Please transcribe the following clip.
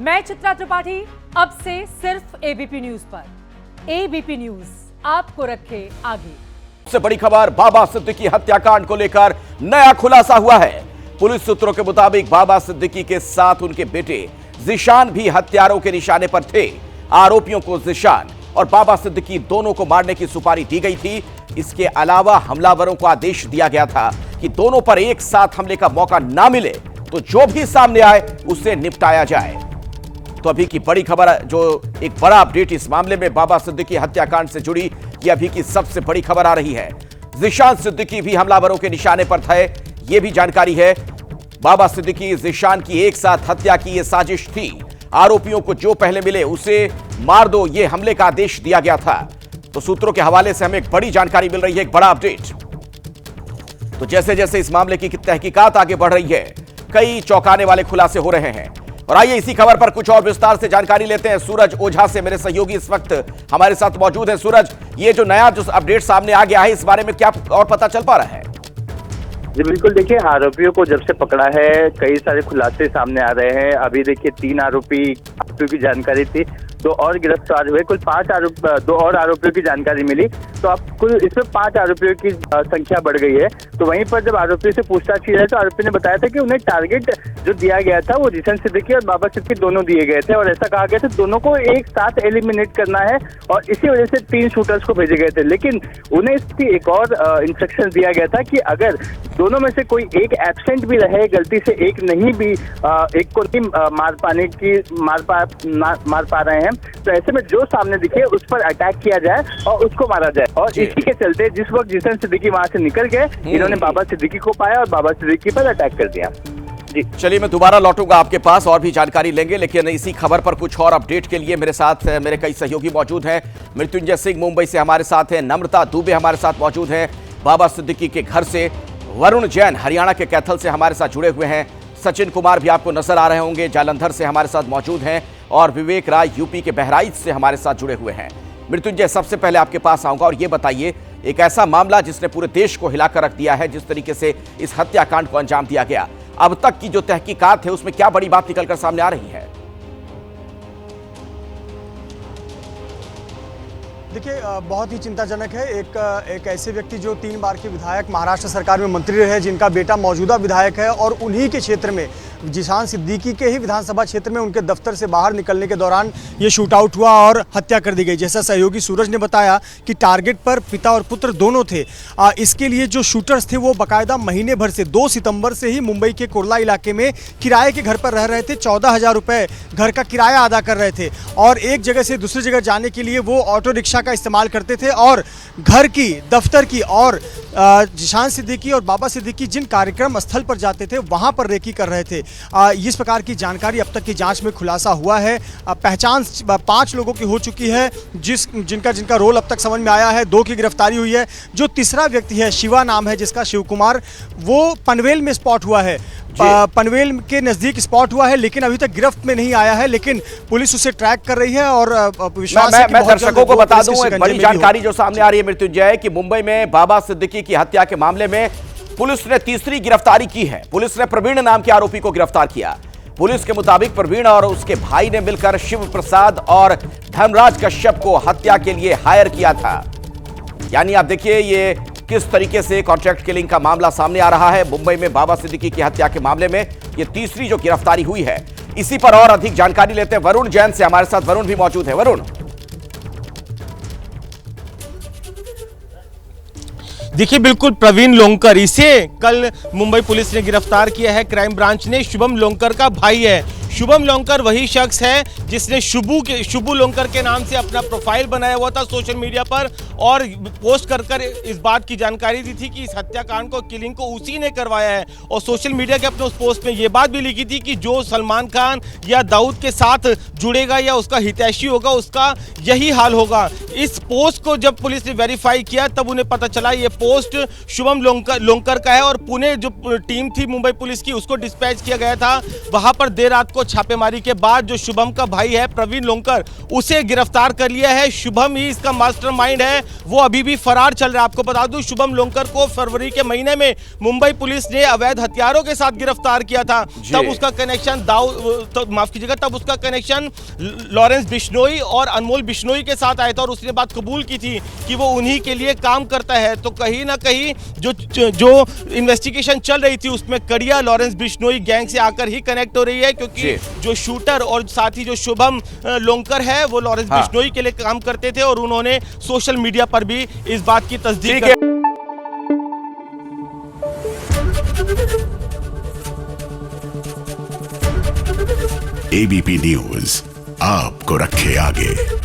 मैं चित्रा त्रिपाठी, अब से सिर्फ एबीपी न्यूज पर। एबीपी न्यूज आपको रखे आगे। सबसे बड़ी खबर, बाबा सिद्दीकी हत्याकांड को लेकर नया खुलासा हुआ है। पुलिस सूत्रों के मुताबिक बाबा सिद्दीकी के साथ उनके बेटे जिशान भी हत्यारों के निशाने पर थे। आरोपियों को जिशान और बाबा सिद्दीकी दोनों को मारने की सुपारी दी गई थी। इसके अलावा हमलावरों को आदेश दिया गया था कि दोनों पर एक साथ हमले का मौका ना मिले तो जो भी सामने आए उससे निपटाया जाए। तो अभी की बड़ी खबर, जो एक बड़ा अपडेट इस मामले में बाबा सिद्दीकी हत्याकांड से जुड़ी, ये अभी की सबसे बड़ी खबर आ रही है। जिशान सिद्दीकी भी हमलावरों के निशाने पर थे, ये भी जानकारी है। बाबा सिद्दीकी जिशान की एक साथ हत्या की ये साजिश थी। आरोपियों को जो पहले मिले उसे मार दो, ये हमले का आदेश दिया गया था। तो सूत्रों के हवाले से हमें एक बड़ी जानकारी मिल रही है, एक बड़ा अपडेट। तो जैसे जैसे इस मामले की तहकीकात आगे बढ़ रही है, कई चौंकाने वाले खुलासे हो रहे हैं। और आइए इसी खबर पर कुछ और विस्तार से जानकारी लेते हैं। सूरज ओझा से मेरे सहयोगी इस वक्त हमारे साथ मौजूद हैं। सूरज, ये जो नया अपडेट सामने आ गया है, इस बारे में क्या और पता चल पा रहा है? जी बिल्कुल, देखिए आरोपियों को जब से पकड़ा है कई सारे खुलासे सामने आ रहे हैं। अभी देखिए 3 आरोपियों की जानकारी थी, 2 और गिरफ्तार हुए, कुल 2 और आरोपियों की जानकारी मिली। तो अब कुल इसमें 5 आरोपियों की संख्या बढ़ गई है। तो वहीं पर जब आरोपियों से पूछताछ की जाए तो आरोपी ने बताया था कि उन्हें टारगेट जो दिया गया था वो जिशान सिद्दीकी और बाबा सिद्दीकी दोनों दिए गए थे, और ऐसा कहा गया था दोनों को एक साथ एलिमिनेट करना है, और इसी वजह से 3 शूटर्स को भेजे गए थे। लेकिन उन्हें इसकी एक और इंस्ट्रक्शन दिया गया था कि अगर दोनों में से कोई एक एब्सेंट भी रहे, गलती से एक नहीं भी एक को नहीं मार पा रहे हैं, तो ऐसे में जो सामने दिखे उस पर अटैक किया जाए और उसको मारा जाए। और इसी के चलते जिस वक्त जिशान सिद्दीकी वहां से निकल गए, इन्होंने बाबा सिद्दीकी को पाया और बाबा सिद्दीकी पर अटैक कर दिया। जी चलिए, मैं दोबारा लौटूंगा आपके पास और भी जानकारी लेंगे, लेकिन इसी खबर पर कुछ और अपडेट के लिए मेरे साथ मेरे कई सहयोगी मौजूद हैं। मृत्युंजय सिंह मुंबई से हमारे साथ हैं, नम्रता दुबे हमारे साथ मौजूद हैं बाबा सिद्दीकी के घर से, वरुण जैन हरियाणा के कैथल से हमारे साथ जुड़े हुए हैं, सचिन कुमार भी आपको नजर आ रहे होंगे जालंधर से हमारे साथ मौजूद हैं, और विवेक राय यूपी के बहराइच से हमारे साथ जुड़े हुए हैं। मृत्युंजय, सबसे पहले आपके पास आऊंगा और ये बताइए, एक ऐसा मामला जिसने पूरे देश को हिलाकर रख दिया है, जिस तरीके से इस हत्याकांड को अंजाम दिया गया, अब तक की जो तहकीकात है उसमें क्या बड़ी बात निकलकर सामने आ रही है? देखिए, बहुत ही चिंताजनक है। एक ऐसे व्यक्ति जो 3 बार के विधायक, महाराष्ट्र सरकार में मंत्री रहे, जिनका बेटा मौजूदा विधायक है, और उन्हीं के क्षेत्र में, जिशान सिद्दीकी के ही विधानसभा क्षेत्र में उनके दफ्तर से बाहर निकलने के दौरान ये शूट आउट हुआ और हत्या कर दी गई। जैसा सहयोगी सूरज ने बताया कि टारगेट पर पिता और पुत्र दोनों थे। इसके लिए जो शूटर्स थे वो बाकायदा महीने भर से 2 सितंबर से ही मुंबई के कुर्ला इलाके में किराए के घर पर रह रहे थे। 14,000 रुपये घर का किराया अदा कर रहे थे, और एक जगह से दूसरी जगह जाने के लिए वो ऑटो रिक्शा का इस्तेमाल करते थे, और घर की, दफ्तर की और जिशान सिद्दीकी और बाबा सिद्दीकी जिन कार्यक्रम स्थल पर जाते थे वहां पर रेकी कर रहे थे। इस प्रकार की जानकारी अब तक की जांच में खुलासा हुआ है। पहचान 5 लोगों की हो चुकी है, जिनका रोल अब तक समझ में आया है। 2 की गिरफ्तारी हुई है। जो तीसरा व्यक्ति है, शिवा नाम है जिसका, शिव कुमार, वो पनवेल में स्पॉट हुआ है, पनवेल के नजदीक स्पॉट हुआ है, लेकिन अभी तक गिरफ्त में नहीं आया है। लेकिन पुलिस उसे ट्रैक कर रही है और विश्वास है कि मैं दर्शकों को बता दूं एक बड़ी जानकारी जो सामने आ रही है मृत्युंजय, कि मुंबई में बाबा सिद्दीकी की हत्या के मामले में पुलिस ने तीसरी गिरफ्तारी की है। पुलिस ने प्रवीण नाम के आरोपी को गिरफ्तार किया। पुलिस के मुताबिक प्रवीण और उसके भाई ने मिलकर शिव प्रसाद और धर्मराज कश्यप को हत्या के लिए हायर किया था। यानी आप देखिए ये किस तरीके से कॉन्ट्रैक्ट किलिंग का मामला सामने आ रहा है। मुंबई में बाबा सिद्दीकी की हत्या के मामले में ये तीसरी जो गिरफ्तारी हुई है। इसी पर और अधिक जानकारी लेते हैं वरुण जैन से, हमारे साथ वरुण भी मौजूद है। वरुण, देखिए, बिल्कुल प्रवीण लोंकर, इसे कल मुंबई पुलिस ने गिरफ्तार किया है। क्राइम ब्रांच ने शुभम लोंकर का भाई है। शुभम लोंकर वही शख्स है जिसने शुभू लोंकर के नाम से अपना प्रोफाइल बनाया हुआ था सोशल मीडिया पर, और पोस्ट कर इस बात की जानकारी दी थी कि इस हत्याकांड को, किलिंग को उसी ने करवाया है। और सोशल मीडिया के अपने उस पोस्ट में ये बात भी लिखी थी कि जो सलमान खान या दाऊद के साथ जुड़ेगा या उसका हितैषी होगा, उसका यही हाल होगा। इस पोस्ट को जब पुलिस ने वेरीफाई किया तब उन्हें पता चला ये पोस्ट शुभम लोंकर का है, और पुणे जो टीम थी मुंबई पुलिस की उसको डिस्पैच किया गया था। वहां पर देर रात को छापेमारी के बाद जो शुभम का भाई है प्रवीण लोंकर, उसे गिरफ्तार कर लिया है। शुभम ही इसका मास्टरमाइंड है, वो अभी भी फरार चल रहा है। आपको बता दूं, शुभम लोंकर को फरवरी के महीने में मुंबई पुलिस ने अवैध हथियारों के साथ गिरफ्तार किया था। तब उसका कनेक्शन माफ कीजिएगा, तब उसका कनेक्शन लॉरेंस बिश्नोई और अनमोल बिश्नोई के साथ आया था और उसने बात कबूल की थी कि वो उन्हीं के लिए काम करता है। तो कहीं ना कहीं जो इन्वेस्टिगेशन चल रही थी उसमें कड़िया लॉरेंस बिश्नोई गैंग से आकर ही कनेक्ट हो रही है, क्योंकि जो शूटर और साथ ही जो शुभम लोंकर है वो लॉरेंस बिश्नोई के लिए काम करते थे और उन्होंने सोशल मीडिया पर भी इस बात की तस्दीक की। एबीपी न्यूज आपको रखे आगे।